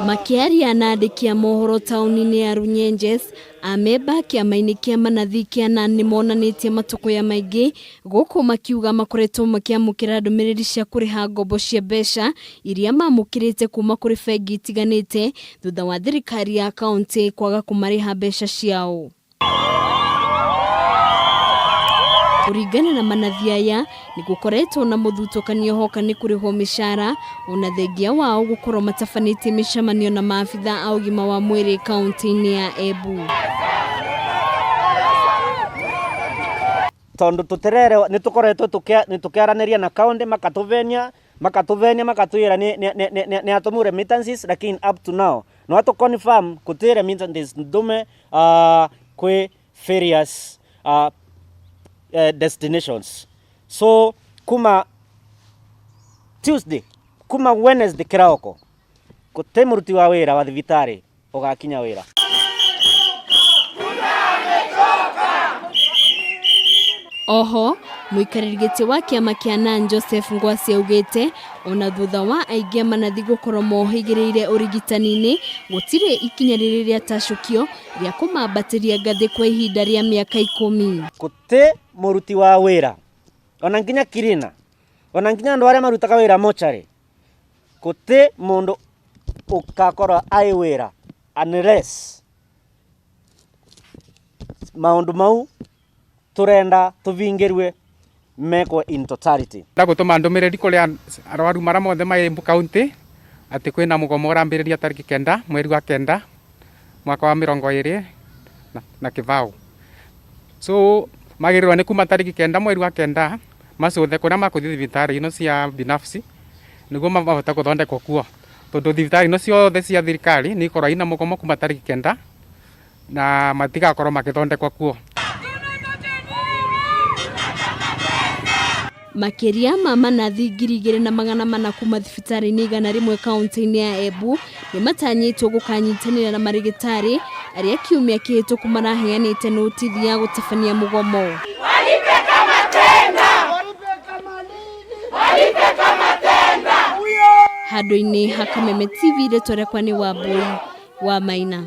Makiaria na andĩki a mohoro taũni-inĩ ya Runyenjes, amemba kĩama-inĩ kĩa manathi kĩana nĩ monanĩtie matũkũya maingĩ gũkũ makiuga makoretwo makĩamũkĩra ndũmĩrĩri cia kũrĩha ngombo cia mbeca iria mamũkĩrĩte kuma kũrĩ bengi itiganĩte thutha wa thirikari ya kaunti kwaga kũmarĩha mbeca ciao. Kũringana na manathi aya nĩ gũkoretwo na mũthutũkanio hoka nĩ kũrĩhwo mĩcara ona thengia wao gũkorwo matabanĩtie mĩcemanio na maabitha a ũgima wa mwĩrĩ kaunti-inĩ ya Embu. Tondu tuterere nĩ tũkoretwo nĩtũkĩaranĩria na kaunti makatũvenia makatwĩra nĩ atũmũ remittances, lakini up to now no to confirm kũtĩ remittances ndume kwĩ various destinations. So kuma Tuesday kuma Wednesday kĩroko gũtĩ mũruti wa wĩra wa thibitarĩ ũgakinya wĩra. Oho mũikarĩri gĩtĩ wa kĩama kĩa NAN Joseph Ngwasi augĩte ona thutha wa aingĩ manathi gũkorwo mohĩgĩrĩire ũrigitani-inĩ gũtirĩ ikinya rĩrĩ rĩa tacũkio rĩa kũmambatĩria ngathĩ kwa ihinda rĩa mĩaka 10. Gũtĩ mũruti wa wĩra ona nginya kirina ona nginya andũ arĩa marutaga wĩra mochari gũtĩ mũndũ ũkakorwo ai wĩra unless maũndũ mau turenda tuvingirwe mekwo in totality. Ndagũtũma ndũmĩrĩri kũrĩ arwaru marĩa mothe marĩ Embu County atĩ kwĩna mũgomo ũrambĩrĩria tarĩki 9 mweri wa 9 mwaka wa 2020 na Kĩvau. So magĩrĩirwo nĩ kuma tarĩki 9 mweri wa 9 macũthe kũrĩa makũthiĩ thibitarĩ ino cia binafsi nĩguo mahote gũthondekwo kuo, tondũ thibitarĩ ino ciothe cia thirikari nĩ ikorwo ina mũgomo kuma tarĩki 9 na matigakorwo magĩthondekwo kuo. Makiria ma manathi 2,400 kuma thibitarĩ-inĩ 100 kaunti-inĩ ya Embu nĩ matanyĩtwo gũkanyitanĩra na marigĩtarĩ arĩa kiumia kĩhĩtũku maraheanĩte nothithi ya gũtabania mũgomo. Handũ-inĩ ha Kameme TV rĩtwa rĩakwa nĩ Wambui wa Maina.